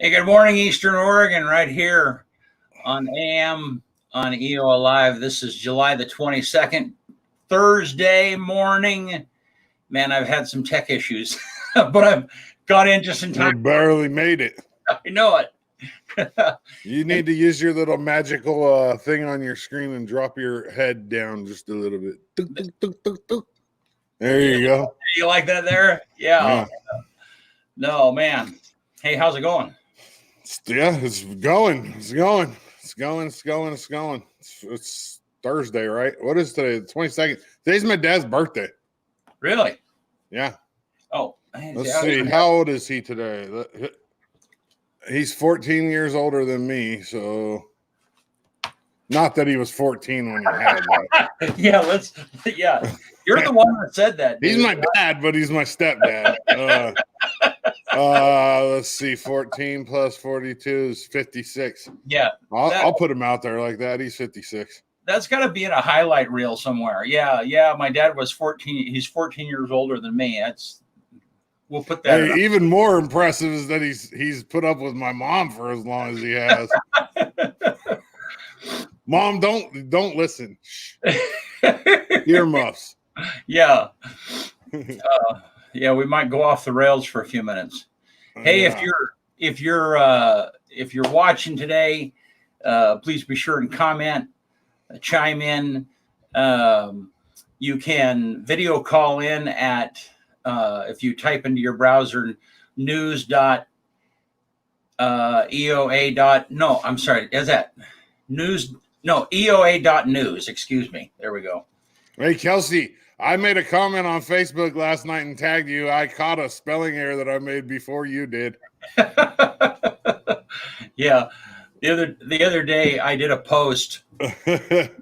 Hey, good morning, Eastern Oregon, right here on AM on EOAlive. This is July the 22nd, Thursday morning. Man, I've had some tech issues, but I've got in just in time. You barely made it. I know it. You need to use your little magical thing on your screen and drop your head down just a little bit. Tuk, tuk, tuk, tuk, tuk. There you go. You like that there? Yeah. Yeah. No, man. Hey, how's it going? It's going. It's going. It's going. It's going. It's going. It's Thursday, right? What is today? The 22nd. Today's my dad's birthday. Really? Yeah. Oh, let's see. How old is he today? He's 14 years older than me, so not that he was 14 when he had that. Yeah. You're the one that said that. Dude. He's my dad, but he's my stepdad. Let's see. 14 plus 42 is 56. Yeah. I'll put him out there like that. He's 56. That's got to be in a highlight reel somewhere. Yeah. My dad was 14. He's 14 years older than me. We'll put that. Hey, even more impressive is that he's put up with my mom for as long as he has. Mom, don't listen. Earmuffs. Yeah. We might go off the rails for a few minutes. Hey, yeah. if you're watching today, please be sure and comment, chime in. You can video call in at if you type into your browser EOA. EOA.news. Excuse me. There we go. Hey, Kelsey, I made a comment on Facebook last night and tagged you. I caught a spelling error that I made before you did. Yeah. The other day I did a post.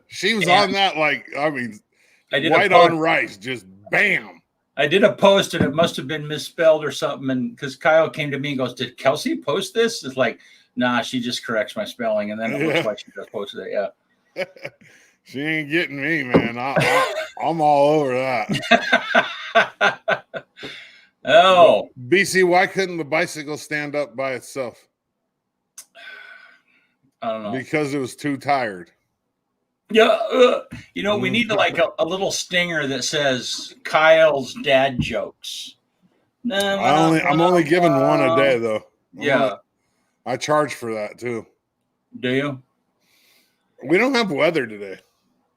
She was on that I did white on rice, just bam. I did a post and it must have been misspelled or something. And because Kyle came to me and goes, "Did Kelsey post this?" It's like, nah, she just corrects my spelling. And then it looks like she just posted it. Yeah. She ain't getting me, man. I'm all over that. Oh. BC, why couldn't the bicycle stand up by itself? I don't know. Because it was too tired. Yeah. We need a little stinger that says Kyle's dad jokes. I'm only giving one a day, though. Yeah. I charge for that, too. Do you? We don't have weather today.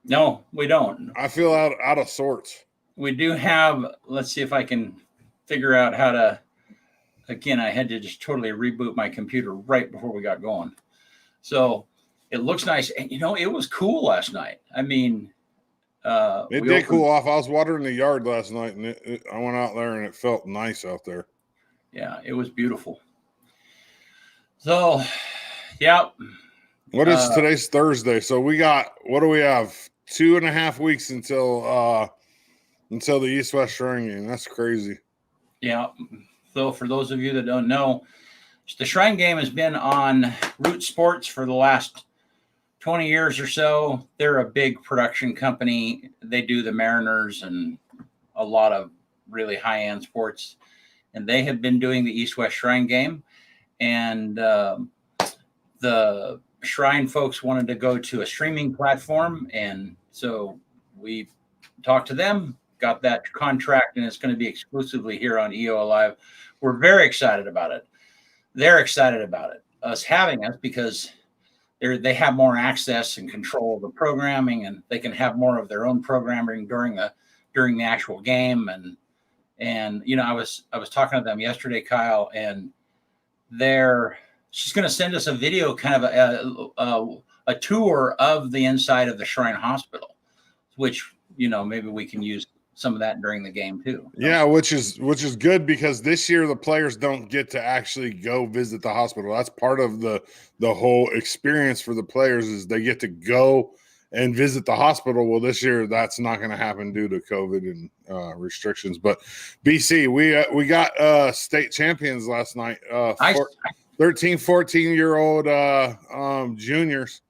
No, we don't. I feel out of sorts. We do have, let's see if I can figure out how to, again, I had to just totally reboot my computer right before we got going. So it looks nice. And, it was cool last night. I mean, it did cool off. I was watering the yard last night, and I went out there, and it felt nice out there. Yeah, it was beautiful. So, yeah. What is today's Thursday? So what do we have? 2.5 weeks until the East-West Shrine game. That's crazy. Yeah. So for those of you that don't know, the Shrine game has been on Root Sports for the last 20 years or so. They're a big production company. They do the Mariners and a lot of really high-end sports. And they have been doing the East-West Shrine game. And the Shrine folks wanted to go to a streaming platform. And so we talked to them, got that contract, and it's going to be exclusively here on EOAlive. We're very excited about it. They're excited about it, us having us, because they have more access and control of the programming, and they can have more of their own programming during the actual game. And I was talking to them yesterday, Kyle, and she's going to send us a video, kind of a tour of the inside of the Shrine Hospital, which maybe we can use some of that during the game too. Yeah, which is good, because this year the players don't get to actually go visit the hospital. That's part of the whole experience for the players, is they get to go and visit the hospital. Well, this year that's not going to happen due to COVID and restrictions. But BC, we got state champions last night. 13, 14-year-old juniors.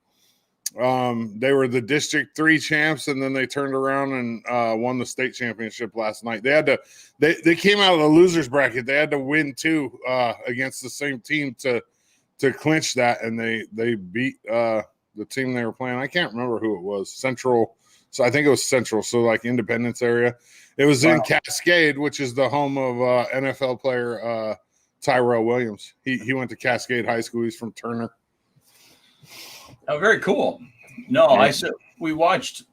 They were the District 3 champs, and then they turned around and won the state championship last night. They came out of the losers bracket. They had to win 2 against the same team to to clinch that, and they beat the team they were playing. I can't remember who it was. Central. So I think it was Central. So like Independence area. It was in Cascade, which is the home of NFL player Tyrell Williams. He went to Cascade High School. He's from Turner. Oh, very cool. No, I said we watched.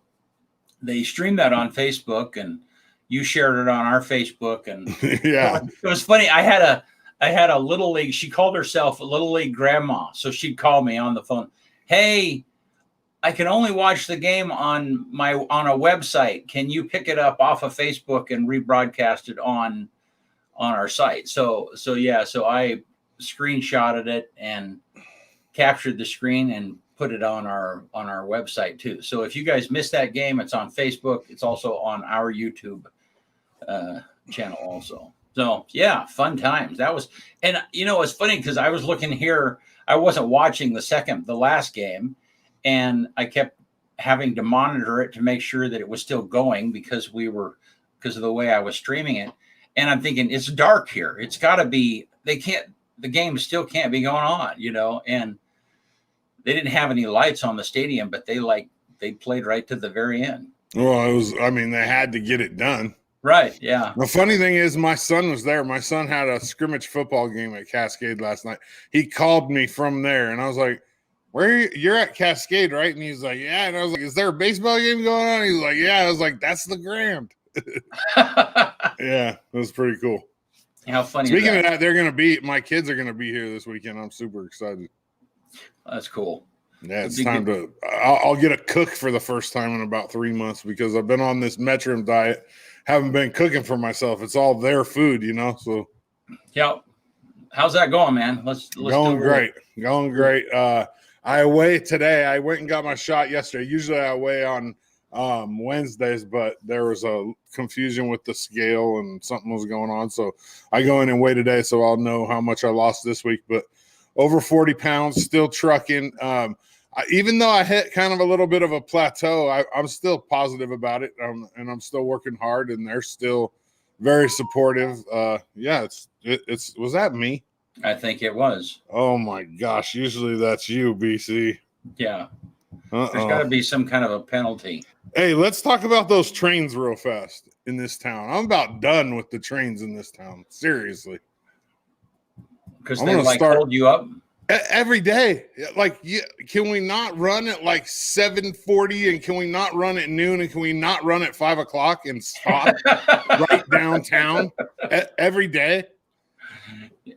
They streamed that on Facebook, and you shared it on our Facebook. And yeah, it was funny. I had a little league. She called herself a little league grandma, so she'd call me on the phone. Hey, I can only watch the game on a website. Can you pick it up off of Facebook and rebroadcast it on our site? So I screenshotted it and captured the screen and put it on our website too. So if you guys missed that game, it's on Facebook. It's also on our YouTube channel also. So yeah, fun times. That was, and it's funny because I was looking here. I wasn't watching the last game, and I kept having to monitor it to make sure that it was still going because of the way I was streaming it. And I'm thinking it's dark here. It's got to be. The game still can't be going on, and they didn't have any lights on the stadium, but they played right to the very end. Well, they had to get it done. Right. Yeah. The funny thing is my son was there. My son had a scrimmage football game at Cascade last night. He called me from there, and I was like, you're at Cascade, right? And he's like, yeah. And I was like, is there a baseball game going on? He's like, yeah. I was like, that's the Grand. Yeah, it was pretty cool. How funny. Speaking of that, my kids are going to be here this weekend. I'm super excited. That's cool. Yeah, it's time I'll get a cook for the first time in about 3 months because I've been on this Metrum diet. Haven't been cooking for myself. It's all their food, so. Yeah. How's that going, man? Let's going great. Going great. I weigh today. I went and got my shot yesterday. Usually I weigh on Wednesdays, but there was a confusion with the scale and something was going on. So I go in and weigh today, so I'll know how much I lost this week. But over 40 pounds, still trucking. Even though I hit kind of a little bit of a plateau, I'm still positive about it, and I'm still working hard, and they're still very supportive. Was that me? I think it was. Oh my gosh! Usually that's you, BC. Yeah. There's got to be some kind of a penalty. Hey, let's talk about those trains real fast in this town. I'm about done with the trains in this town. Seriously. Because they hold you up? Every day. Can we not run at 7:40, and can we not run at noon, and can we not run at 5 o'clock and stop right downtown every day?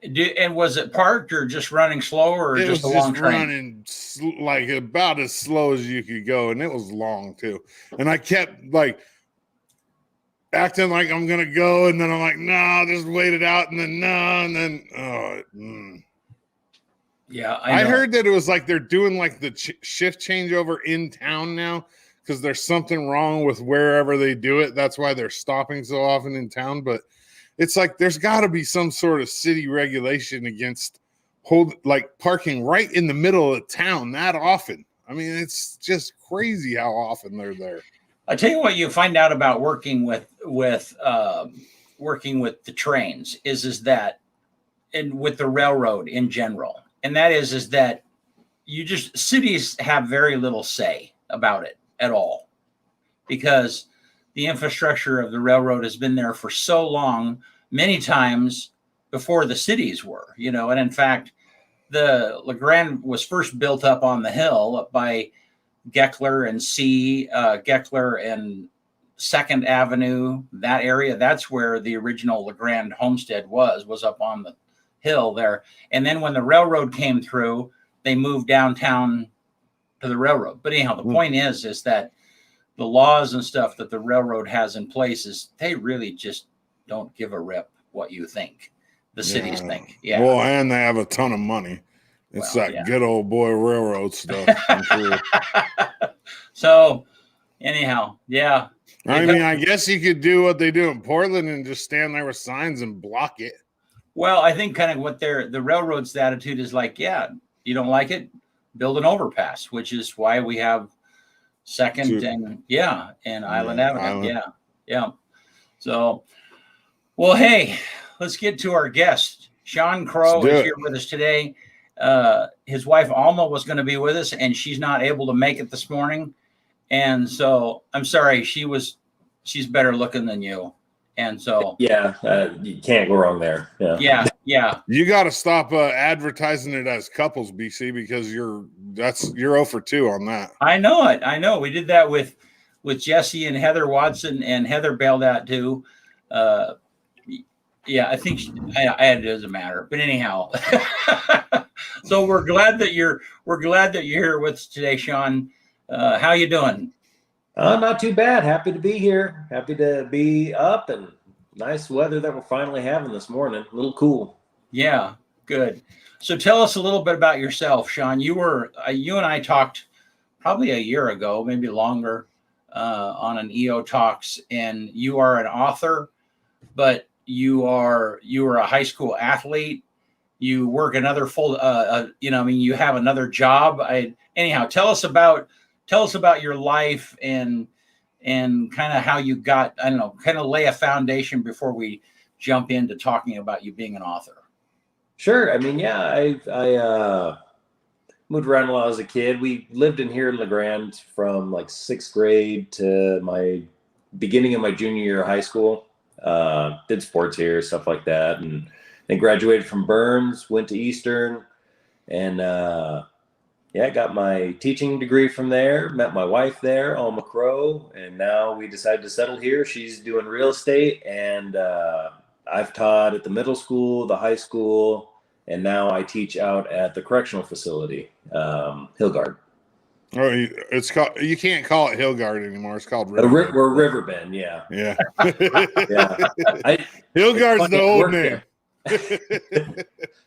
And was it parked or just running slow, or just a long train? Running about as slow as you could go, and it was long too. And I kept acting like I'm gonna go, and then I'm like, no, just wait it out, and then no, and then Yeah, I heard that it was they're doing the shift changeover in town now because there's something wrong with wherever they do it. That's why they're stopping so often in town. But it's there's got to be some sort of city regulation against parking right in the middle of town that often. I mean, it's just crazy how often they're there. I tell you what, you find out about working with the trains is that, and with the railroad in general. And that is that cities have very little say about it at all because the infrastructure of the railroad has been there for so long, many times before the cities were, and in fact, the LeGrand was first built up on the hill up by Geckler and 2nd Avenue, that area. That's where the original LeGrand homestead was up on the hill there. And then when the railroad came through, they moved downtown to the railroad. But anyhow, the point is that the laws and stuff that the railroad has in place is they really just don't give a rip what you think. The cities think. Yeah. Well, and they have a ton of money. It's good old boy railroad stuff. I'm sure. So anyhow, yeah. I guess you could do what they do in Portland and just stand there with signs and block it. Well, I think kind of what the railroad's attitude is you don't like it, build an overpass, which is why we have 2nd and Island Avenue. Yeah. So, well, hey, let's get to our guest. Sean Crow is here with us today. his wife Alma was going to be with us, and she's not able to make it this morning. And so I'm sorry, she's better looking than you. And so yeah, you can't go wrong there. Yeah. You got to stop advertising it as couples, BC, because you're 0 for 2 on that. I know it. I know. We did that with Jesse and Heather Watson, and Heather bailed out too. Yeah, I think it doesn't matter. But anyhow, so we're glad that you're here with us today, Sean. How you doing? Not too bad. Happy to be here. Happy to be up, and nice weather that we're finally having this morning. A little cool. Yeah, good. So tell us a little bit about yourself, Sean. You and I talked probably a year ago, maybe longer, on an EO Talks, and you are an author, but you are a high school athlete. You work another you have another job. Anyhow, tell us about your life and kind of how you got, I don't know, kind of lay a foundation before we jump into talking about you being an author. Sure. I mean, yeah, I moved around a lot as a kid. We lived in here in LeGrand from like 6th grade to my beginning of my junior year of high school. Did sports here, stuff like that. And then graduated from Burns, went to Eastern, and got my teaching degree from there. Met my wife there, Alma Crow, and now we decided to settle here. She's doing real estate, and I've taught at the middle school, the high school, and now I teach out at the correctional facility, Hillgard. Oh, it's called. You can't call it Hillgard anymore. It's called Riverbend. We're Riverbend, yeah. Yeah. Hillgard's the old name.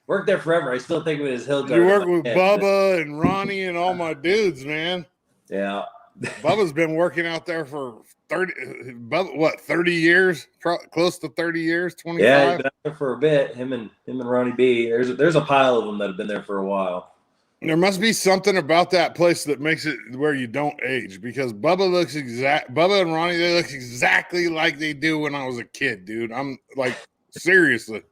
Worked there forever. I still think of it as Hillgard. You work with Bubba and Ronnie and all my dudes, man. Yeah. Bubba's been working out there for 30 years? Close to 30 years, 25? Yeah, he's been out there for a bit. Him and Ronnie B. There's a pile of them that have been there for a while. There must be something about that place that makes it where you don't age, because Bubba and Ronnie, they look exactly like they do when I was a kid, dude. I'm like, seriously.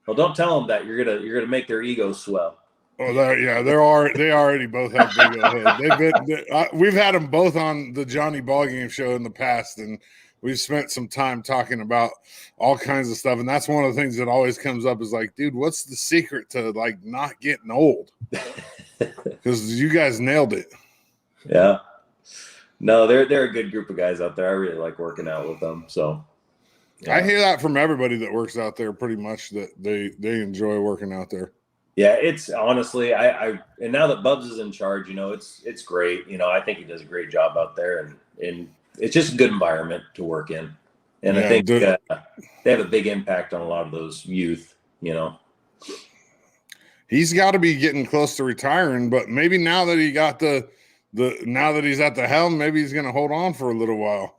Well, don't tell them that. You're gonna make their egos swell. Oh, they already both have big old heads. We've had them both on the Johnny Ballgame show in the past, and we've spent some time talking about all kinds of stuff. And that's one of the things that always comes up is like, dude, what's the secret to like not getting old? Because you guys nailed it. Yeah. No, they're a good group of guys out there. I really like working out with them. So yeah. I hear that from everybody that works out there pretty much, that they enjoy working out there. Yeah, it's honestly, I and now that Bubs is in charge, it's great. I think he does a great job out there, and it's just a good environment to work in. And I think they have a big impact on a lot of those youth, He's got to be getting close to retiring, but maybe now that he got now that he's at the helm, maybe he's going to hold on for a little while.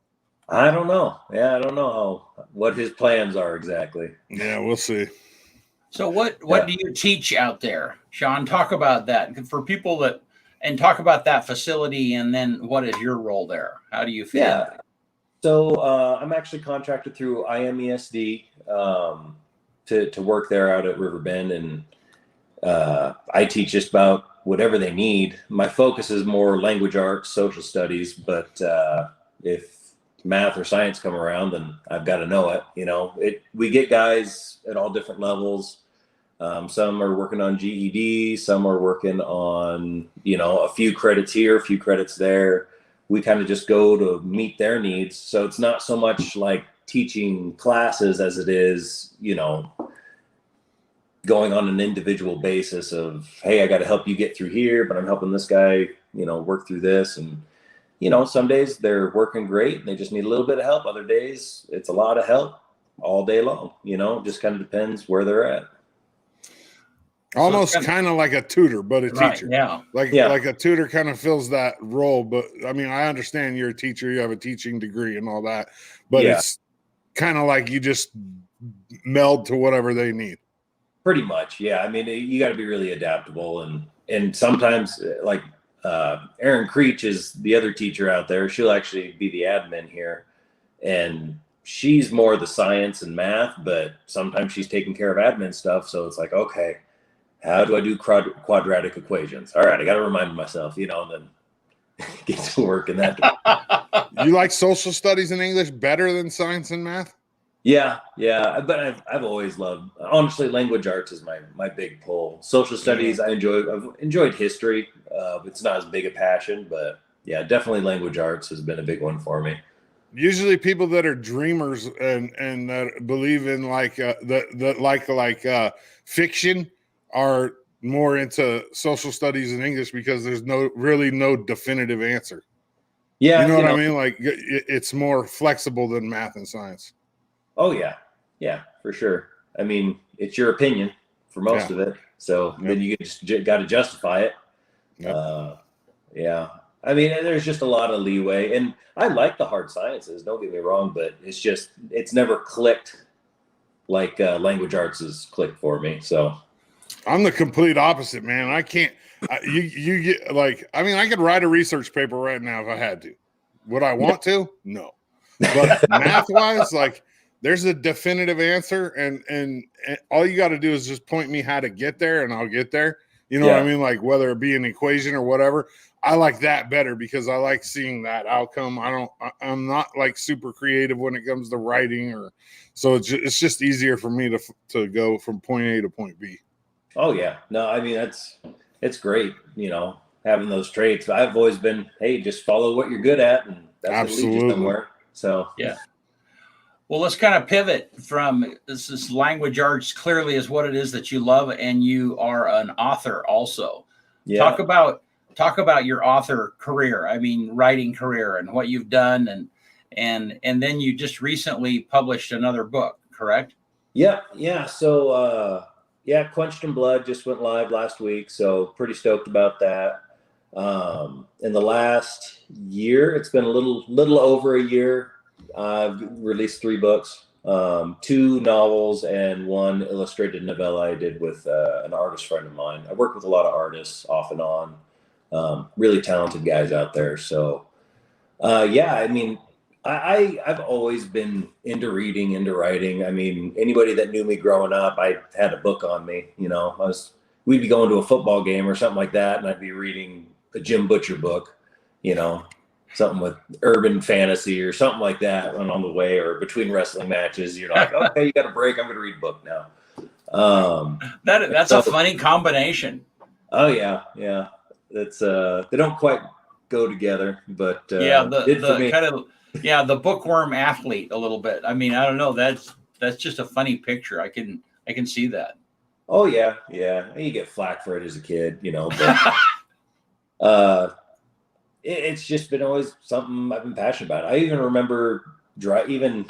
I don't know. Yeah, I don't know what his plans are exactly. Yeah, we'll see. So what do you teach out there, Sean? Talk about that for people and talk about that facility, and then what is your role there? How do you feel? Yeah. So I'm actually contracted through IMESD to work there out at Riverbend, and I teach just about whatever they need. My focus is more language arts, social studies, but if math or science come around, then I've got to know it. We get guys at all different levels. Some are working on GED, some are working on, a few credits here, a few credits there. We kind of just go to meet their needs. So it's not so much like teaching classes as it is, going on an individual basis of, hey, I got to help you get through here, but I'm helping this guy, work through this. And, some days they're working great and they just need a little bit of help. Other days it's a lot of help all day long, it just kind of depends where they're at. Almost kind of like a tutor, but a teacher. Yeah. Like a tutor kind of fills that role. But I mean, I understand you're a teacher, you have a teaching degree and all that, but it's kind of like you just meld to whatever they need. Pretty much. Yeah. I mean, you got to be really adaptable. And sometimes like Erin Creech is the other teacher out there. She'll actually be the admin here. And she's more the science and math, but sometimes she's taking care of admin stuff. So it's like, okay, how do I do quadratic equations? All right, I got to remind myself, and then get to work in that. You like social studies and English better than science and math? Yeah, but I've always loved, honestly, language arts is my big pull. Social studies, I've enjoyed history. It's not as big a passion, but yeah, definitely language arts has been a big one for me. Usually people that are dreamers and that believe in fiction are more into social studies and English because there's no definitive answer. Yeah, you know what I mean? Like it's more flexible than math and science. Oh yeah, for sure. I mean, it's your opinion for most of it, so then you just got to justify it. Yep. Yeah, I mean, there's just a lot of leeway, and I like the hard sciences. Don't get me wrong, but it's never clicked like language arts has clicked for me. So I'm the complete opposite, man. I can't. You get like, I mean, I could write a research paper right now if I had to. Would I want to? No. But math wise, like, there's a definitive answer, and all you got to do is just point me how to get there, and I'll get there. You know what I mean? Like whether it be an equation or whatever. I like that better because I like seeing that outcome. I'm not like super creative when it comes to writing, so it's just easier for me to go from point A to point B. Oh yeah, no, I mean it's great, having those traits. I've always been, hey, just follow what you're good at, and that's going to lead you somewhere. So yeah. Well, let's kind of pivot from this language arts clearly is what it is that you love, and you are an author also. Yeah. Talk about your author career. I mean, writing career and what you've done, and then you just recently published another book, correct? Yeah. So Quenched in Blood just went live last week, so pretty stoked about that. In the last year, it's been a little over a year. I've released 3 books, 2 novels, and 1 illustrated novella I did with an artist friend of mine. I work with a lot of artists off and on, really talented guys out there. So, I mean, I've always been into reading, into writing. I mean, anybody that knew me growing up, I had a book on me. We'd be going to a football game or something like that, and I'd be reading a Jim Butcher book, something with urban fantasy or something like that on the way, or between wrestling matches. You're like, okay, you got a break. I'm going to read a book now. That's a funny combination. Oh yeah. That's they don't quite go together, but the bookworm athlete a little bit. I mean, I don't know. That's just a funny picture. I can see that. Oh yeah. You get flack for it as a kid, but it's just been always something I've been passionate about. I even remember even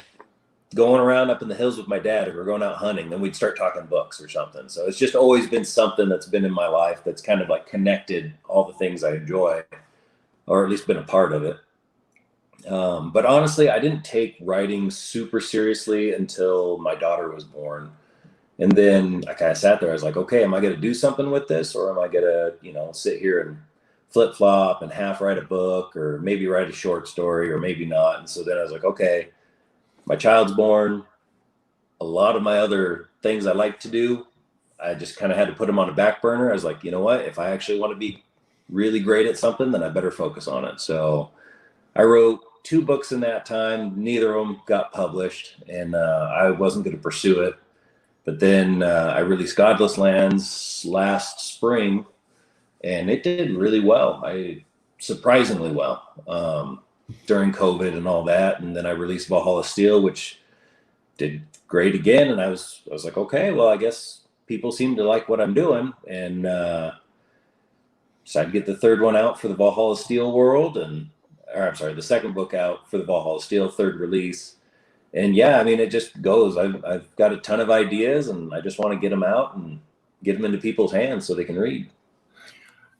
going around up in the hills with my dad, if we're going out hunting, then we'd start talking books or something. So it's just always been something that's been in my life that's kind of like connected all the things I enjoy, or at least been a part of it. But honestly, I didn't take writing super seriously until my daughter was born. And then I kind of sat there. I was like, okay, am I going to do something with this? Or am I going to, sit here and flip flop and half write a book, or maybe write a short story, or maybe not? And so then I was like, okay, my child's born. A lot of my other things I like to do, I just kind of had to put them on a back burner. I was like, you know what? If I actually want to be really great at something, then I better focus on it. So I wrote 2 books in that time. Neither of them got published, and I wasn't going to pursue it. But then I released Godless Lands last spring, and it did really well. Surprisingly well during COVID and all that. And then I released Valhalla Steel, which did great again. And I was like, okay, well, I guess people seem to like what I'm doing, and decided to get the 3rd one out for the Valhalla Steel world, the 2nd book out for the Valhalla Steel 3rd release. And yeah, I mean, it just goes. I've got a ton of ideas, and I just want to get them out and get them into people's hands so they can read.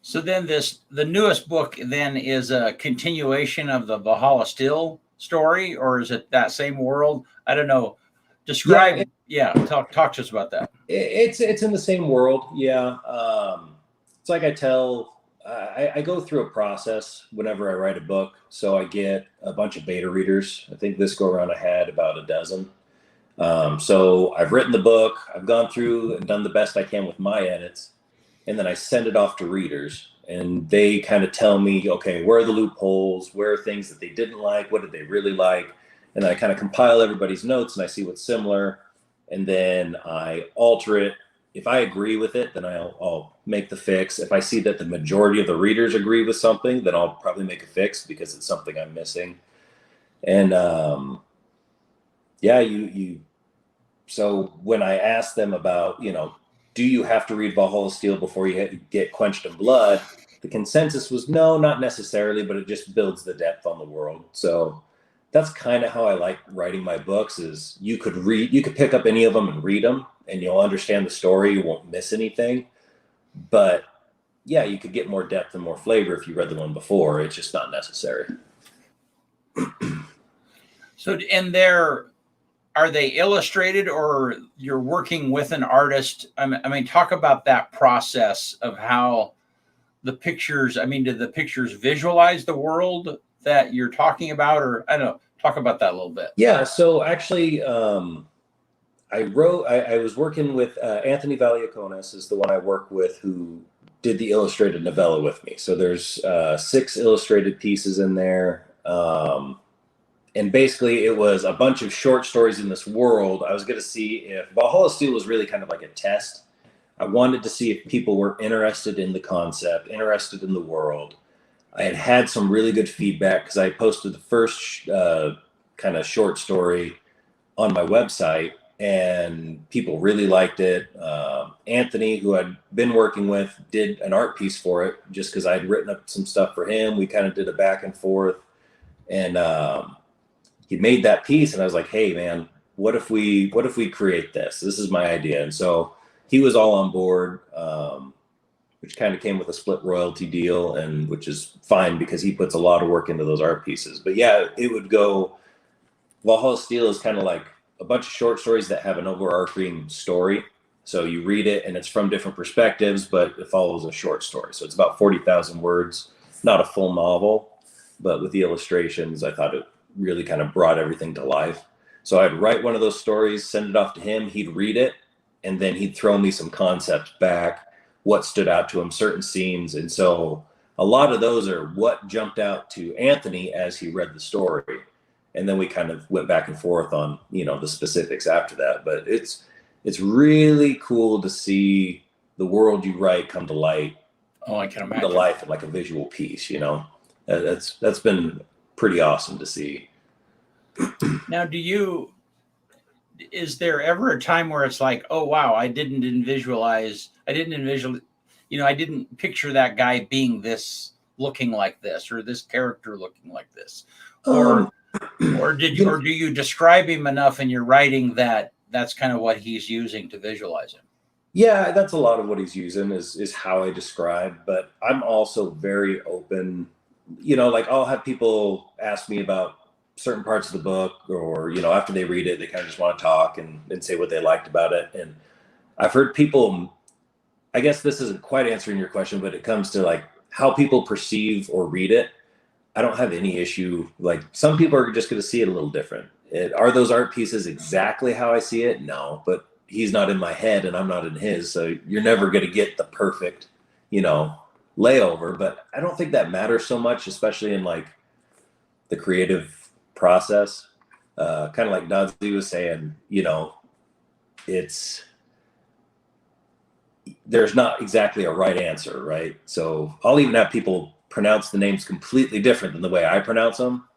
So then the newest book then is a continuation of the Valhalla Steel story, or is it that same world? I don't know. Describe. Talk to us about that. It's in the same world. Yeah. It's like I go through a process whenever I write a book. So I get a bunch of beta readers. I think this go around I had about a dozen. So I've written the book. I've gone through and done the best I can with my edits. and then I send it off to readers, and they kind of tell me, okay, where are the loopholes? Where are things that they didn't like? What did they really like? And then I kind of compile everybody's notes and I see what's similar, and then I alter it. If I agree with it, then I'll make the fix. If I see that the majority of the readers agree with something, then I'll probably make a fix because it's something I'm missing. And yeah, you. So when I asked them about, do you have to read Valhalla Steel before you get Quenched in Blood? The consensus was no, not necessarily, but it just builds the depth on the world. So that's kind of how I like writing my books. Is you could pick up any of them and read them, and you'll understand the story. You won't miss anything. But yeah, you could get more depth and more flavor if you read the one before. It's just not necessary. So, and are they illustrated, or you're working with an artist? I mean, talk about that process of how the pictures, do the pictures visualize the world that you're talking about? Or I don't know, talk about that a little bit. Yeah. So actually, I was working with Anthony Valiaconis is the one I work with, who did the illustrated novella with me. So there's 6 illustrated pieces in there. And basically it was a bunch of short stories in this world. I was going to see if Valhalla Steel was really kind of like a test. I wanted to see if people were interested in the concept, interested in the world. I had some really good feedback because I posted the first kind of short story on my website, and people really liked it. Anthony, who I'd been working with, did an art piece for it just because I'd written up some stuff for him. We kind of did a back and forth, and he made that piece, and I was like, hey man, what if we create this? This is my idea. And so he was all on board, which kind of came with a split royalty deal, and which is fine because he puts a lot of work into those art pieces. But yeah, it would go, Valhalla Steel is kind of like a bunch of short stories that have an overarching story. So you read it and it's from different perspectives, but it follows a short story. So it's about 40,000 words, not a full novel, but with the illustrations, I thought it really kind of brought everything to life. So I'd write one of those stories, send it off to him, he'd read it, and then he'd throw me some concepts back, what stood out to him, certain scenes. And so a lot of those are what jumped out to Anthony as he read the story. And then we kind of went back and forth on, the specifics after that. But it's really cool to see the world you write come to light. Oh, I can imagine. Come to life in like a visual piece, That's been pretty awesome to see. Now, is there ever a time where it's like, oh wow, I didn't picture that guy being this, looking like this, or this character looking like this, or do you describe him enough in your writing that that's kind of what he's using to visualize him? Yeah, that's a lot of what he's using is how I describe, but I'm also very open. Like I'll have people ask me about certain parts of the book, or, after they read it, they kind of just want to talk and say what they liked about it. And I've heard people, I guess this isn't quite answering your question, but it comes to like how people perceive or read it. I don't have any issue. Like some people are just going to see it a little different. Are those art pieces exactly how I see it? No, but he's not in my head and I'm not in his. So you're never going to get the perfect, layover, but I don't think that matters so much, especially in like the creative process. Kind of like Nazi was saying, there's not exactly a right answer, right? So I'll even have people pronounce the names completely different than the way I pronounce them.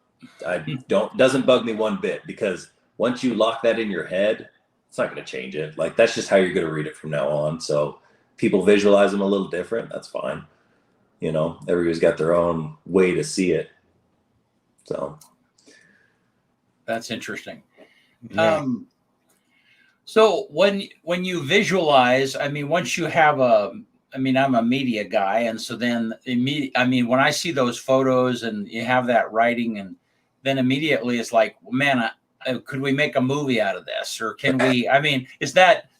Doesn't bug me one bit, because once you lock that in your head, it's not going to change it. Like that's just how you're going to read it from now on. So people visualize them a little different. That's fine. Everybody's got their own way to see it. So that's interesting. Yeah. So when you visualize, once you have I'm a media guy, and so then when I see those photos and you have that writing, and then immediately it's like, man, could we make a movie out of this, or can we? Does that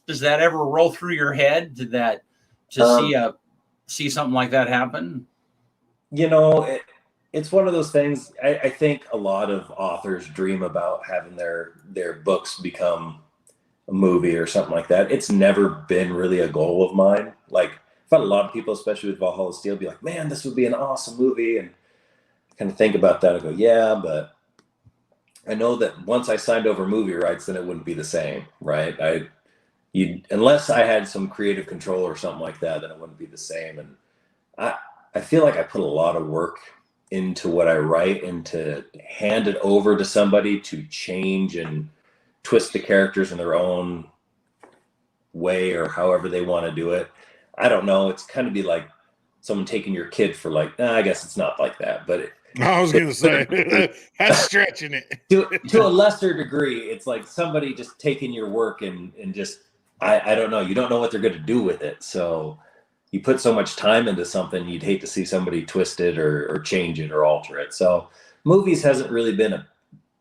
ever roll through your head to see something like that happen? It's one of those things. I think a lot of authors dream about having their books become a movie or something like that. It's never been really a goal of mine. Like thought a lot of people, especially with Valhalla Steel, be like, man, this would be an awesome movie. And kind of think about that. I go, yeah, but I know that once I signed over movie rights, then it wouldn't be the same, right? Unless I had some creative control or something like that, then it wouldn't be the same. And I feel like I put a lot of work into what I write, and to hand it over to somebody to change and twist the characters in their own way or however they want to do it. I don't know. It's kind of be like someone taking your kid for like, I guess it's not like that, but I was going to say that's stretching it to a lesser degree. It's like somebody just taking your work and just, I don't know. You don't know what they're going to do with it. So you put so much time into something, you'd hate to see somebody twist it or change it or alter it. So movies hasn't really been a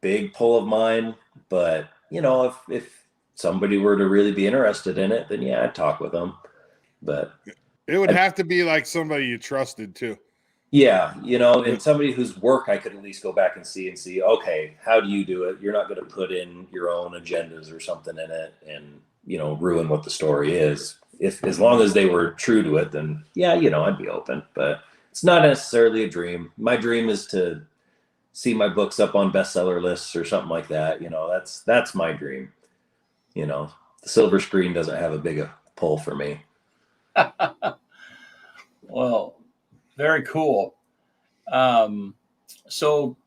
big pull of mine, but you know, if somebody were to really be interested in it, then yeah, I'd talk with them. But it would have to be like somebody you trusted too. Yeah, you know, and somebody whose work I could at least go back and see, okay, how do you do it? You're not going to put in your own agendas or something in it and, you know, ruin what the story is. If as long as they were true to it, then yeah, you know, I'd be open. But it's not necessarily a dream. My dream is to see my books up on bestseller lists or something like that. You know, that's my dream. You know, the silver screen doesn't have a big pull for me. Well, very cool. So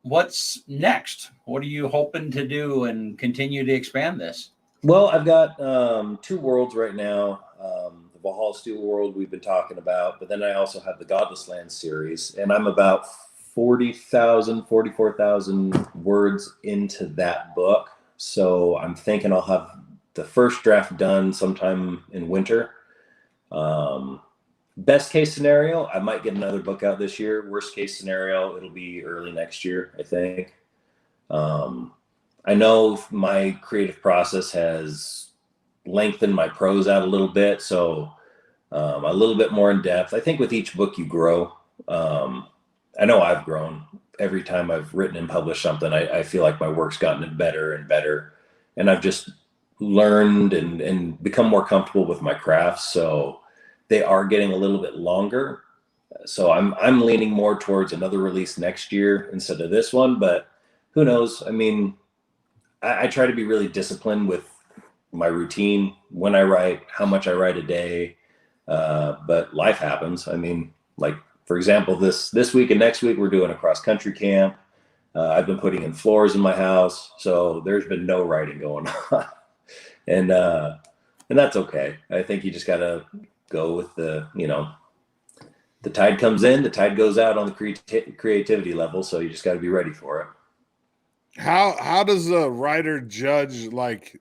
what's next? What are you hoping to do and continue to expand this? Well, I've got 2 worlds right now. The Valhalla Steel world we've been talking about, but then I also have the Godless Land series, and I'm about 44,000 words into that book. So I'm thinking I'll have the first draft done sometime in winter. Best case scenario, I might get another book out this year. Worst case scenario, it'll be early next year, I think. I know my creative process has lengthened my prose out a little bit, so a little bit more in depth. I think with each book you grow. I know I've grown. Every time I've written and published something, I feel like my work's gotten better and better. And I've just learned and become more comfortable with my craft. So they are getting a little bit longer. So I'm leaning more towards another release next year instead of this one, but who knows? I mean, I try to be really disciplined with my routine, when I write, how much I write a day. But life happens. I mean, like, for example, this week and next week, we're doing a cross country camp. I've been putting in floors in my house, so there's been no writing going on. And that's okay. I think you just got to go with the tide comes in, the tide goes out on the creativity level. So you just got to be ready for it. How does a writer judge like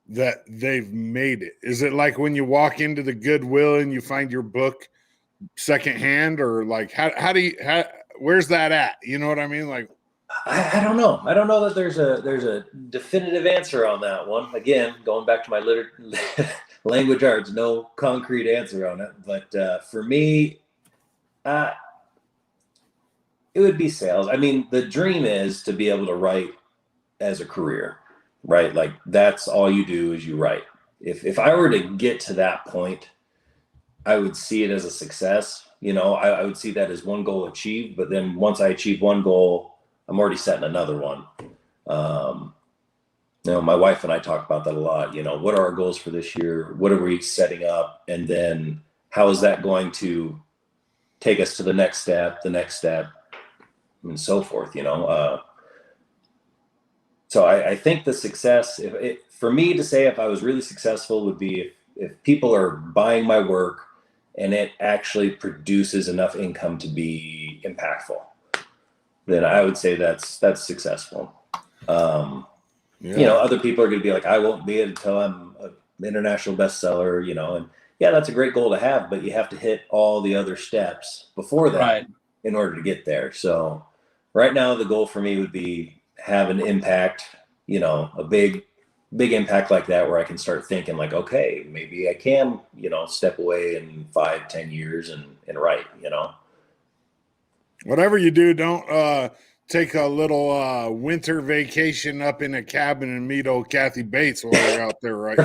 that they've made it? Is it like when you walk into the Goodwill and you find your book secondhand, or like how where's that at? You know what I mean? Like, I don't know. I don't know that there's a definitive answer on that one. Again, going back to my language arts, no concrete answer on it. But for me, it would be sales. I mean, the dream is to be able to write as a career, right? Like that's all you do is you write. If I were to get to that point, I would see it as a success. You know, I would see that as one goal achieved. But then once I achieve one goal, I'm already setting another one. You know, my wife and I talk about that a lot. You know, what are our goals for this year? What are we setting up? And then how is that going to take us to the next step, and so forth, you know? So I think the success, for me to say if I was really successful, would be if people are buying my work and it actually produces enough income to be impactful, then I would say that's successful. You know, other people are going to be like, I won't be it until I'm an international bestseller, you know, and yeah, that's a great goal to have, but you have to hit all the other steps before that in order to get there. So right now, the goal for me would be have an impact, you know, a big impact like that, where I can start thinking like, okay, maybe I can, you know, step away in 5-10 years and write, you know. Whatever you do, don't take a little winter vacation up in a cabin and meet old Kathy Bates while you're out there, right?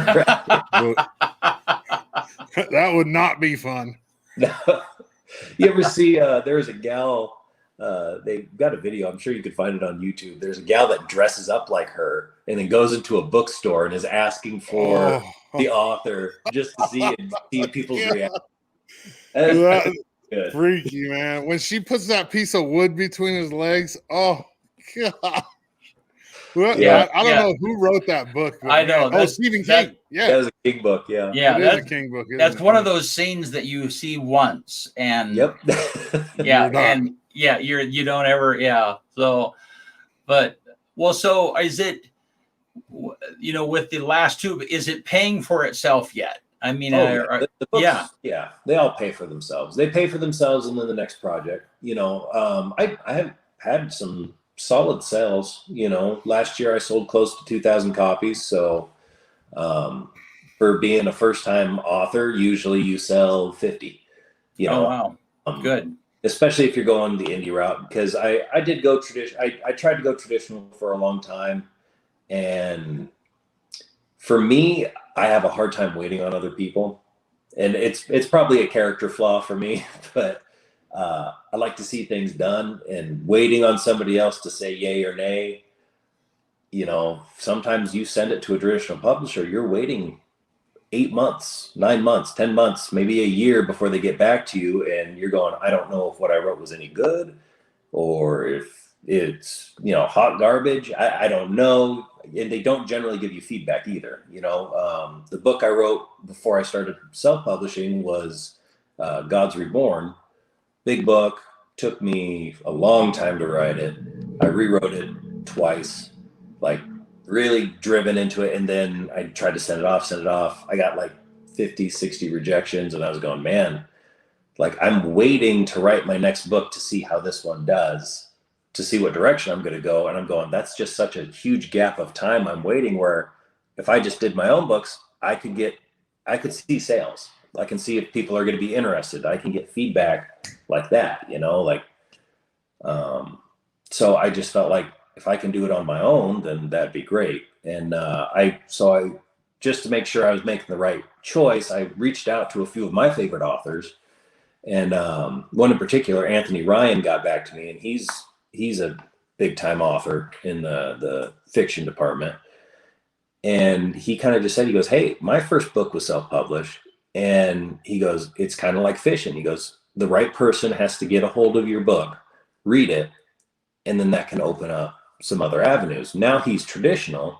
That would not be fun. You ever see there's a gal, they've got a video, I'm sure you could find it on YouTube. There's a gal that dresses up like her and then goes into a bookstore and is asking for the author just to see people's reaction. That's freaky, man. When she puts that piece of wood between his legs, oh god. Well, Yeah. I don't know who wrote that book. I know. Oh, Stephen King. That was a King book. Yeah. Yeah. It is a King book. That's one of those scenes that you see once, and Yep. you don't ever. Yeah. So, so is it? With the last two, is it paying for itself yet? I mean, the books, they all pay for themselves. They pay for themselves, and then the next project. I have had some solid sales. Last year I sold close to 2,000 copies. So, for being a first-time author, usually you sell 50. Oh wow, good. Especially if you're going the indie route, because I did go traditional. I tried to go traditional for a long time, and for me, I have a hard time waiting on other people, and it's probably a character flaw for me, but I like to see things done, and waiting on somebody else to say yay or nay. Sometimes you send it to a traditional publisher, you're waiting 8 months, 9 months, 10 months, maybe a year before they get back to you, and you're going, I don't know if what I wrote was any good, or if it's hot garbage. I don't know. And they don't generally give you feedback either. The book I wrote before I started self-publishing was God's Reborn. Big book, took me a long time to write it. I rewrote it twice, like really driven into it. And then I tried to send it off. I got like 50, 60 rejections, and I was going, man, like I'm waiting to write my next book to see how this one does, to see what direction I'm going to go. And I'm going, that's just such a huge gap of time I'm waiting, where if I just did my own books, I could see sales. I can see if people are going to be interested. I can get feedback like that, so I just felt like if I can do it on my own, then that'd be great. And I just to make sure I was making the right choice, I reached out to a few of my favorite authors, and one in particular, Anthony Ryan, got back to me, and he's a big time author in the fiction department. And he kind of just said, he goes, hey, my first book was self-published. And he goes, it's kind of like fishing. He goes, the right person has to get a hold of your book, read it, and then that can open up some other avenues. Now he's traditional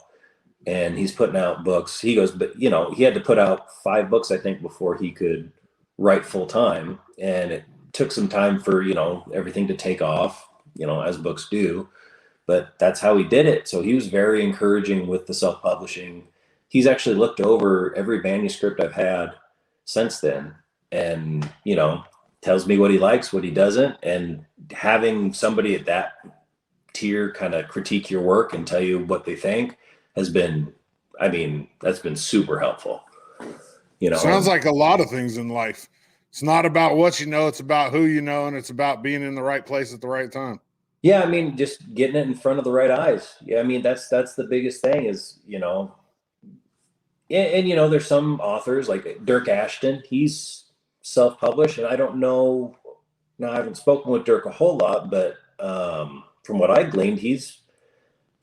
and he's putting out books. He goes, but he had to put out 5 books, I think, before he could write full time. And it took some time for, everything to take off, as books do. But that's how he did it. So he was very encouraging with the self-publishing. He's actually looked over every manuscript I've had since then, and tells me what he likes, what he doesn't. And having somebody at that tier kind of critique your work and tell you what they think has been, that's been super helpful. Sounds like a lot of things in life. It's not about what you know, it's about who you know, and it's about being in the right place at the right time. Yeah, just getting it in front of the right eyes. Yeah, that's the biggest thing is, and there's some authors like Dirk Ashton, he's self-published, and I don't know, now I haven't spoken with Dirk a whole lot, but from what I gleaned, he's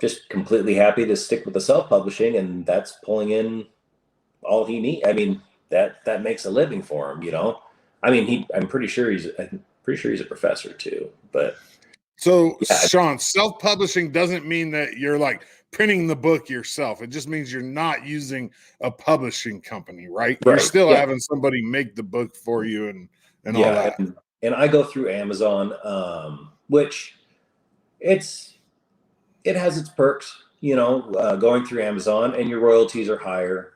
just completely happy to stick with the self-publishing, and that's pulling in all he needs. That makes a living for him, I'm pretty sure he's a professor too, but. So, yeah. Sean, self-publishing doesn't mean that you're like printing the book yourself. It just means you're not using a publishing company, right? You're still having somebody make the book for you and all that. And I go through Amazon, which it has its perks, going through Amazon, and your royalties are higher.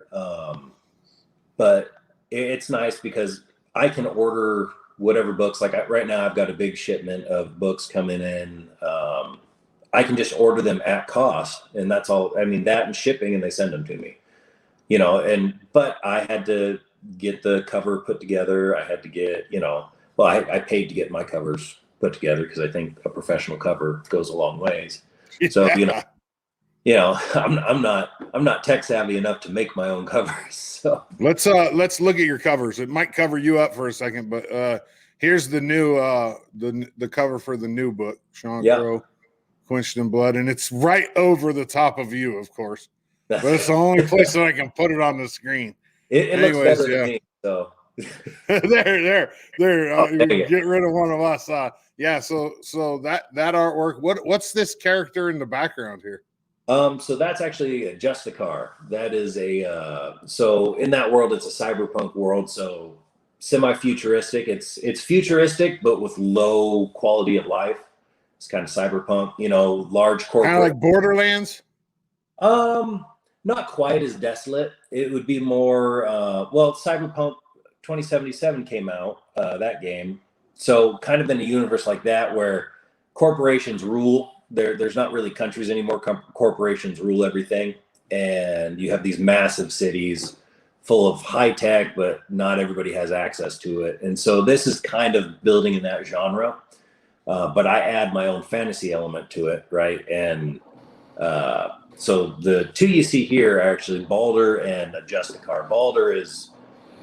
But it's nice because I can order whatever books, like right now I've got a big shipment of books coming in. I can just order them at cost, and that's all. That and shipping, and they send them to me, but I had to get the cover put together. I had to get, I paid to get my covers put together because I think a professional cover goes a long ways. So, you know, I'm not tech savvy enough to make my own covers. So Let's look at your covers. It might cover you up for a second, but here's the new the cover for the new book, Sean yeah, Crow, Quenched in Blood, and it's right over the top of you, of course. But it's the only place that I can put it on the screen. it looks Anyways, better yeah. than me. So there. oh, dang it. Get rid of one of us. Yeah. So that artwork. What's this character in the background here? So that's actually a Justicar. That is a so in that world, it's a cyberpunk world. So semi-futuristic. It's futuristic, but with low quality of life. It's kind of cyberpunk. You know, large Kind of corporate. like Borderlands. Not quite as desolate. It would be more. Well, Cyberpunk 2077 came out. That game. So kind of in a universe like that where corporations rule. There's not really countries anymore. Corporations rule everything, and you have these massive cities full of high tech, but not everybody has access to it. And so this is kind of building in that genre, but I add my own fantasy element to it, right? And so the two you see here are actually Balder and Justicar. Balder is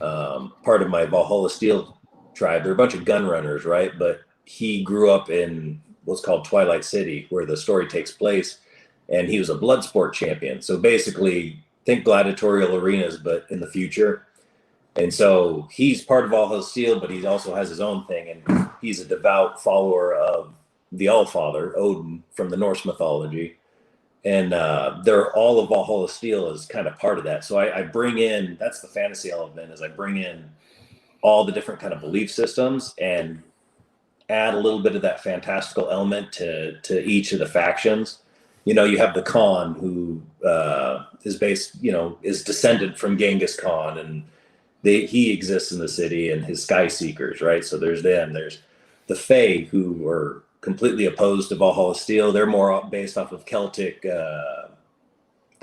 part of my Valhalla Steel tribe. They're a bunch of gun runners, right? But he grew up in what's called Twilight City, where the story takes place, and he was a blood sport champion. So basically, think gladiatorial arenas, but in the future. And so he's part of Valhalla Steel, but he also has his own thing, and he's a devout follower of the Allfather, Odin, from the Norse mythology. And they're all of Valhalla Steel is kind of part of that. So I bring in, that's the fantasy element, is I bring in all the different kind of belief systems and add a little bit of that fantastical element to each of the factions. You know, you have the Khan, who is based, you know, is descended from Genghis Khan, and he exists in the city, and his Sky Seekers, right? So there's them. There's the Fae, who are completely opposed to Valhalla Steel. They're more based off of Celtic, the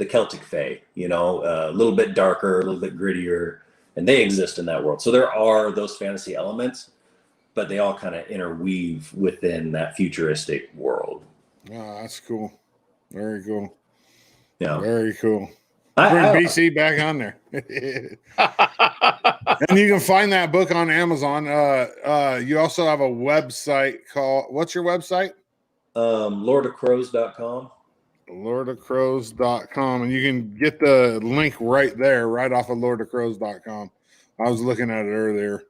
Celtic Fae, you know, a little bit darker, a little bit grittier, and they exist in that world. So there are those fantasy elements, but they all kind of interweave within that futuristic world. Oh, that's cool. Very cool. Yeah. Very cool. Bring BC back on there. And you can find that book on Amazon. You also have a website called, what's your website? Lordofcrows.com. Lordofcrows.com. And you can get the link right there, right off of lordofcrows.com. I was looking at it earlier.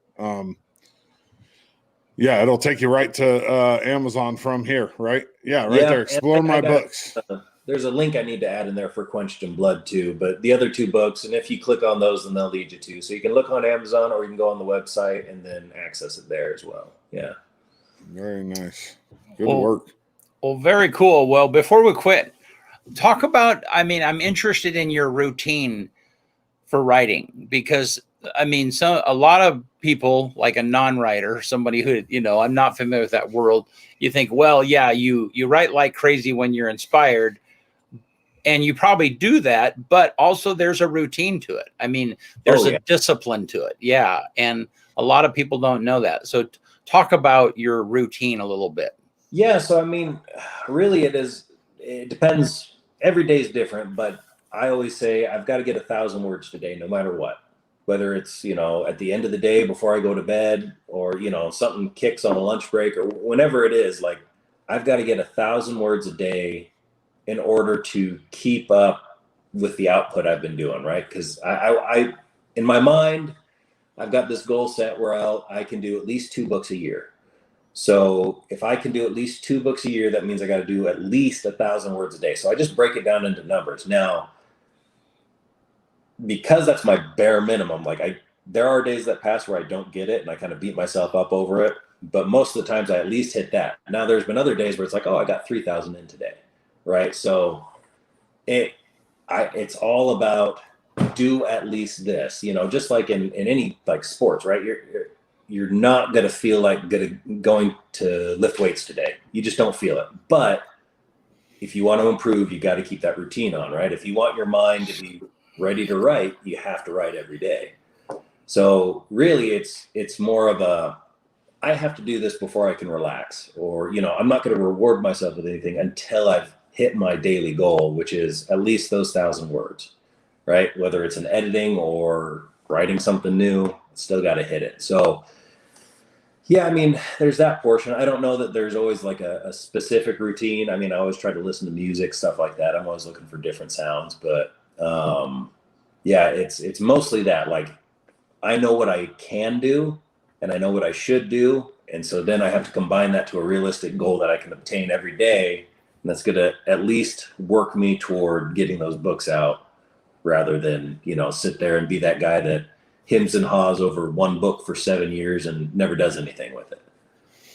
Yeah, it'll take you right to Amazon from here, right? Yeah, right there. Explore my books. There's a link I need to add in there for Quenched in Blood too, but the other two books, and if you click on those, then they'll lead you to. So you can look on Amazon, or you can go on the website and then access it there as well. Yeah. Very nice. Good work. Well, very cool. Well, before we quit, talk about, I mean, I'm interested in your routine for writing, because I mean, a lot of people, like a non-writer, somebody who, you know, I'm not familiar with that world. You think, well, yeah, you write like crazy when you're inspired, and you probably do that, but also there's a routine to it. I mean, there's a discipline to it. Yeah. And a lot of people don't know that. So talk about your routine a little bit. Yeah. So, I mean, really it depends. Every day is different, but I always say I've got to get 1,000 words today, no matter what. Whether it's, you know, at the end of the day before I go to bed, or, you know, something kicks on a lunch break, or whenever it is, like I've got to get 1,000 words a day in order to keep up with the output I've been doing, right? Because I in my mind, I've got this goal set where I can do at least 2 books a year. So if I can do at least 2 books a year, that means I got to do at least 1,000 words a day. So I just break it down into numbers. Now, because that's my bare minimum, like there are days that pass where I don't get it and I kind of beat myself up over it, but most of the times I at least hit that. Now there's been other days where it's like, oh, I got 3,000 in today, right? So it's all about do at least this, you know, just like in any like sports, right? You're not gonna feel like going to lift weights today. You just don't feel it. But if you want to improve, you got to keep that routine on, right? If you want your mind to be ready to write, you have to write every day. So really it's more of I have to do this before I can relax, or, you know, I'm not going to reward myself with anything until I've hit my daily goal, which is at least those 1,000 words, right? Whether it's an editing or writing something new, still got to hit it. So yeah, I mean, there's that portion. I don't know that there's always like a specific routine. I mean, I always try to listen to music, stuff like that. I'm always looking for different sounds, but yeah, it's mostly that. Like, I know what I can do and I know what I should do. And so then I have to combine that to a realistic goal that I can obtain every day. And that's going to at least work me toward getting those books out, rather than, sit there and be that guy that hems and haws over one book for 7 years and never does anything with it.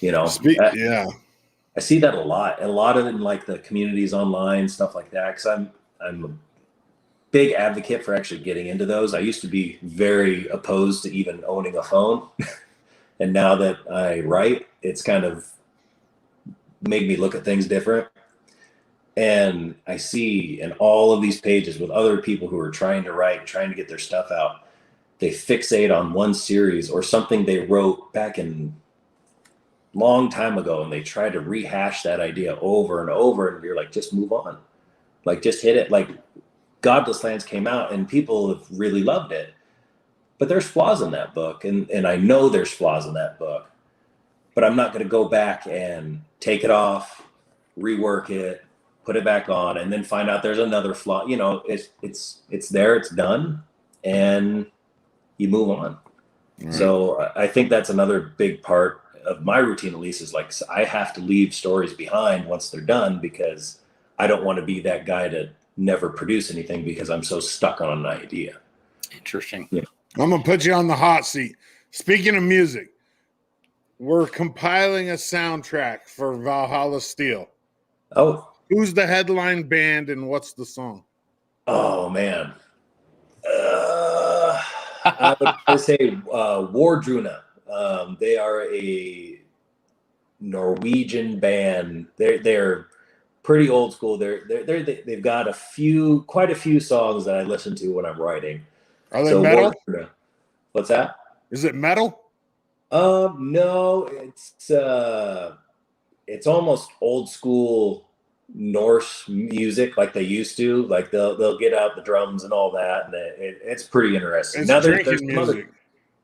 Yeah. I see that a lot of it in like the communities online, stuff like that. Cause I'm a big advocate for actually getting into those. I used to be very opposed to even owning a phone. And now that I write, it's kind of made me look at things different. And I see in all of these pages with other people who are trying to write, trying to get their stuff out, they fixate on one series or something they wrote back in long time ago, and they try to rehash that idea over and over. And you're like, just move on. Like, just hit it. Like, Godless Lands came out and people have really loved it. But there's flaws in that book. And I know there's flaws in that book. But I'm not going to go back and take it off, rework it, put it back on, and then find out there's another flaw. It's there, it's done, and you move on. Right. So I think that's another big part of my routine, at least, is like, I have to leave stories behind once they're done, because I don't want to be that guy to never produce anything because I'm so stuck on an idea. Interesting. Yeah. I'm going to put you on the hot seat. Speaking of music, we're compiling a soundtrack for Valhalla Steel. Oh. Who's the headline band and what's the song? Oh, man. I would say Wardruna. They are a Norwegian band. They're pretty old school. They've got quite a few songs that I listen to when I'm writing. Are they metal? Wardruna. What's that? Is it metal? No, it's almost old school Norse music, like they used to. Like they'll get out the drums and all that, and it's pretty interesting. It's now drinking music.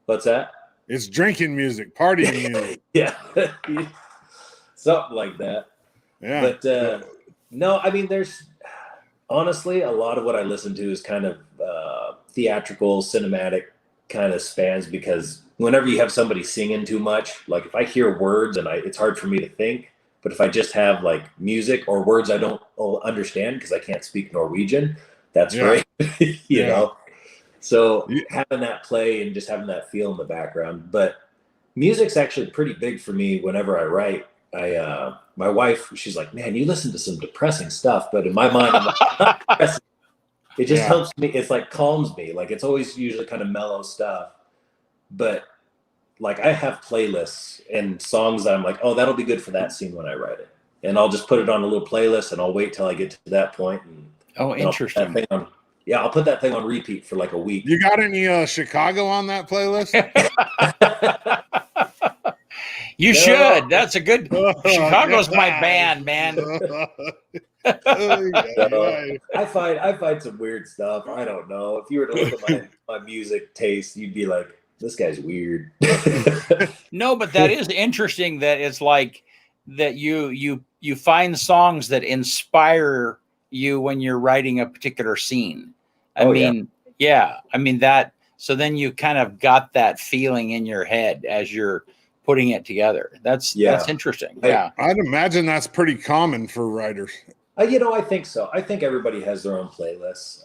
What's that? It's drinking music, partying music. Yeah, something like that. Yeah, but no, I mean, there's honestly a lot of what I listen to is kind of theatrical, cinematic kind of spans, because whenever you have somebody singing too much, like if I hear words and it's hard for me to think. But if I just have like music or words I don't understand because I can't speak Norwegian, that's great, you know? So having that play and just having that feel in the background. But music's actually pretty big for me whenever I write. My wife, she's like, man, you listen to some depressing stuff. But in my mind, I'm like, not depressing. It just helps me. It's like calms me. Like, it's always usually kind of mellow stuff. But like, I have playlists and songs that I'm like, oh, that'll be good for that scene when I write it. And I'll just put it on a little playlist and I'll wait till I get to that point. Interesting. I'll put that thing on repeat for like a week. You got any Chicago on that playlist? You should. That's a good. Chicago's my band, man. I find some weird stuff. I don't know. If you were to look at my music taste, you'd be like, this guy's weird. No, but that is interesting. That it's like that you find songs that inspire you when you're writing a particular scene. I mean that. So then you kind of got that feeling in your head as you're putting it together. That's interesting. I'd imagine that's pretty common for writers. I think so. I think everybody has their own playlists.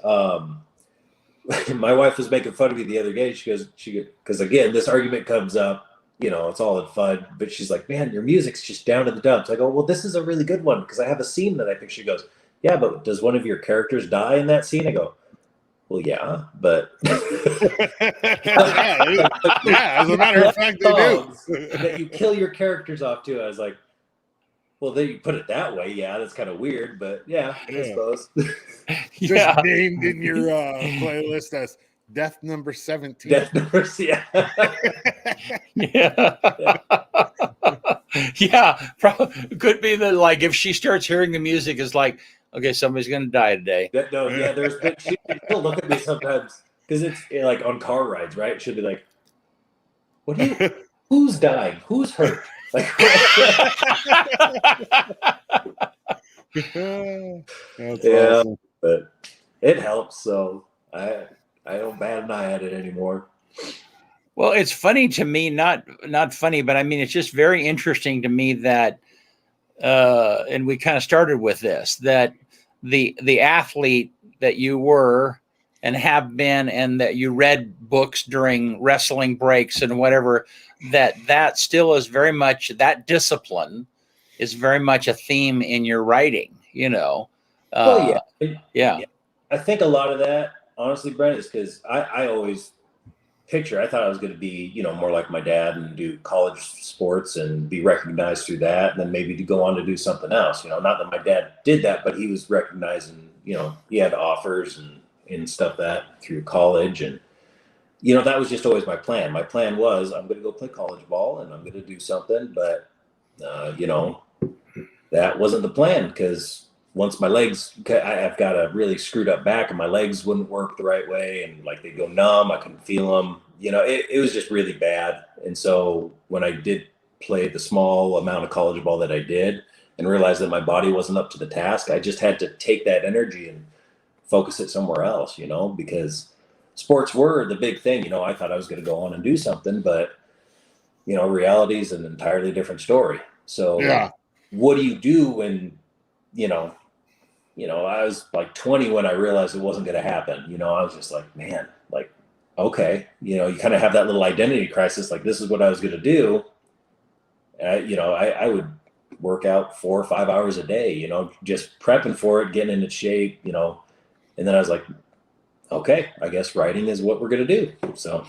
My wife was making fun of me the other day. She goes, because again, this argument comes up, it's all in fun, but she's like, man, your music's just down in the dumps. I go, well, this is a really good one because I have a scene that I think. She goes, yeah, but does one of your characters die in that scene? I go, well, yeah, but as a matter of fact, they do. That you kill your characters off too. I was like, well, then you put it that way, that's kind of weird, but I suppose. Just named in your playlist as Death Number 17. Death number, yeah. Could be that, like, if she starts hearing the music, is like, okay, somebody's going to die today. No, yeah, there's been, she'll look at me sometimes because it's like on car rides, right? She'll be like, "What do you? Who's dying? Who's hurt?" Like, That's yeah, awesome. but it helps. So I don't bat an eye at it anymore. Well, it's funny to me, not funny, but I mean, it's just very interesting to me that, and we kind of started with this, that the athlete that you were and have been, and that you read books during wrestling breaks and whatever, that still is very much, that discipline is very much a theme in your writing, you know. Well, Yeah. I think a lot of that, honestly, Brent, is because I always I thought I was going to be, more like my dad and do college sports and be recognized through that. And then maybe to go on to do something else, not that my dad did that, but he was recognizing, he had offers and stuff that through college. And, that was just always my plan. My plan was I'm going to go play college ball and I'm going to do something. But, that wasn't the plan because once my legs, I've got a really screwed up back and my legs wouldn't work the right way. And like they'd go numb, I couldn't feel them, it was just really bad. And so when I did play the small amount of college ball that I did and realized that my body wasn't up to the task, I just had to take that energy and focus it somewhere else, because sports were the big thing. I thought I was going to go on and do something, but, reality is an entirely different story. So Yeah. what do you do when, I was like 20 when I realized it wasn't going to happen. I was just like, man, like, okay, you kind of have that little identity crisis. Like, this is what I was going to do. I would work out 4 or 5 hours a day, just prepping for it, getting into shape, and then I was like, okay, I guess writing is what we're going to do. So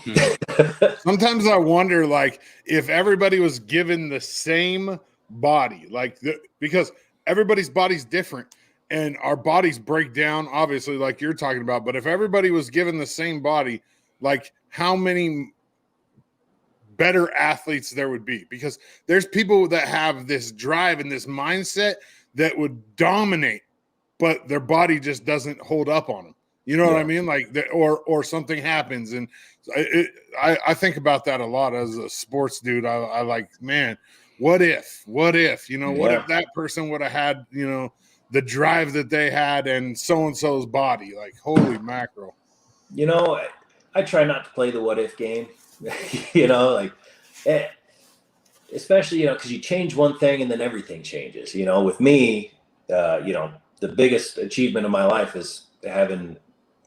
Sometimes I wonder, like, if everybody was given the same body, because everybody's body's different and our bodies break down, obviously, like you're talking about. But if everybody was given the same body, like, how many better athletes there would be? Because there's people that have this drive and this mindset that would dominate, but their body just doesn't hold up on them. You know what I mean? Like, or something happens, and I think about that a lot as a sports dude. I like, man, what if? What if that person would have had, the drive that they had and so-and-so's body? Like, holy mackerel. I try not to play the what if game, especially, because you change one thing and then everything changes. With me, the biggest achievement of my life is having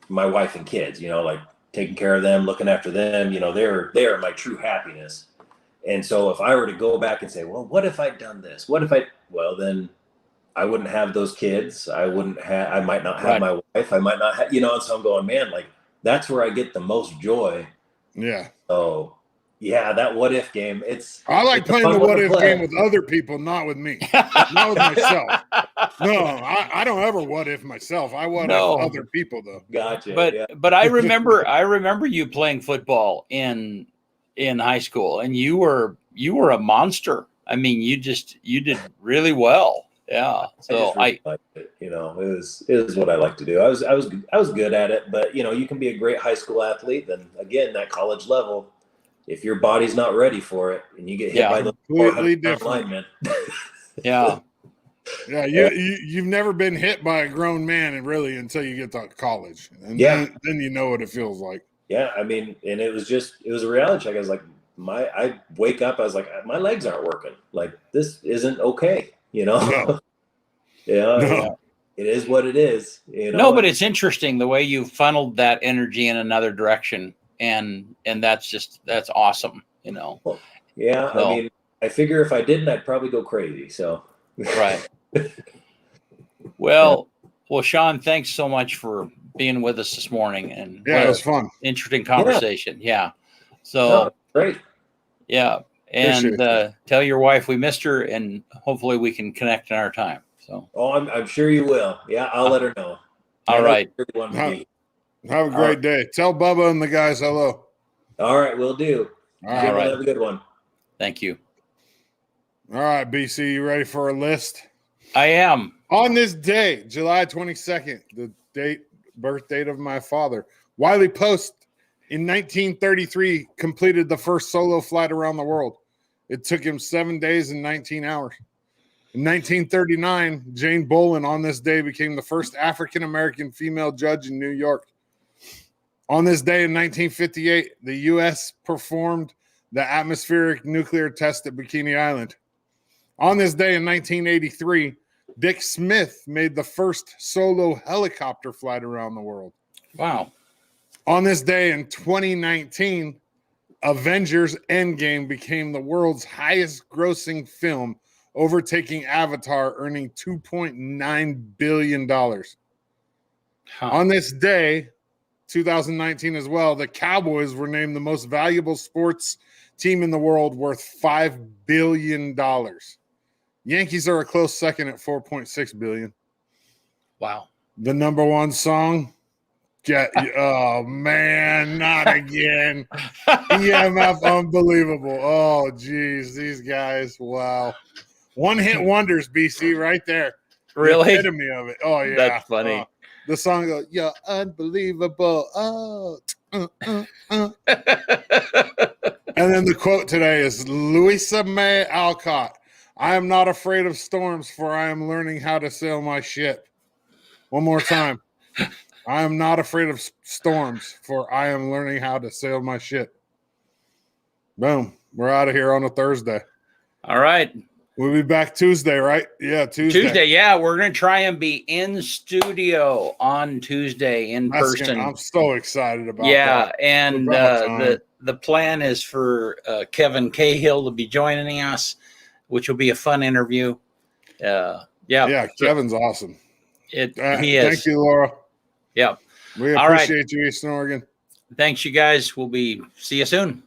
my wife and kids, like taking care of them, looking after them, they're my true happiness. And so if I were to go back and say, well, what if I'd done this? Then I wouldn't have those kids. I might not have my wife. I might not have, and so I'm going, man, like, that's where I get the most joy. Yeah. So yeah, that what if game. I like playing the what if game with other people, not with me, not with myself. No, I don't ever what if myself. I what if other people though. Gotcha. But I remember you playing football in high school, and you were a monster. I mean, you did really well. Yeah. So I liked it. It was what I like to do. I was good at it, but you can be a great high school athlete. Then again, that college level, if your body's not ready for it and you get hit by the completely different lineman. Yeah, you've never been hit by a grown man, and really until you get to college, and then you know what it feels like. Yeah, I mean, and it was a reality check. I was like, I wake up, I was like, my legs aren't working. Like, this isn't okay. No. No. It is what it is. No, but it's interesting the way you funneled that energy in another direction, and that's awesome. Well, yeah, so, I mean, I figure if I didn't, I'd probably go crazy. So right. Well, Sean, thanks so much for being with us this morning, and it was fun, interesting conversation. Yeah. So great. Yeah. And tell your wife we missed her, and hopefully we can connect in our time. So. Oh, I'm sure you will. Yeah, I'll let her know. All right. Have a great day. Tell Bubba and the guys hello. All right, will do. All right. Have a good one. Thank you. All right, BC, you ready for a list? I am. On this day, July 22nd, the birth date of my father, Wiley Post in 1933 completed the first solo flight around the world. It took him 7 days and 19 hours. In 1939, Jane Bolin on this day became the first African-American female judge in New York. On this day in 1958, the U.S. performed the atmospheric nuclear test at Bikini Island. On this day in 1983, Dick Smith made the first solo helicopter flight around the world. Wow. On this day in 2019, Avengers Endgame became the world's highest grossing film, overtaking Avatar, earning $2.9 billion. On this day, 2019 as well, the Cowboys were named the most valuable sports team in the world, worth $5 billion. Yankees are a close second at $4.6 billion. Wow. The number one song, oh man, not again. EMF, unbelievable. Oh geez, these guys, wow. One hit wonders, BC, right there. Really? The epitome of it. Oh yeah, That's funny. The song goes, "You're unbelievable." Oh, And then the quote today is Louisa May Alcott. I am not afraid of storms, for I am learning how to sail my ship. One more time. I am not afraid of storms, for I am learning how to sail my ship. Boom. We're out of here on a Thursday. All right. We'll be back Tuesday, right? Yeah, Tuesday. Yeah. We're going to try and be in studio on Tuesday in person. I'm so excited about that. Yeah. And the plan is for Kevin Cahill to be joining us, which will be a fun interview. Yeah. Kevin's awesome. He is. Thank you, Laura. Yeah. We appreciate you, Eastern Oregon. Thanks, you guys. See you soon.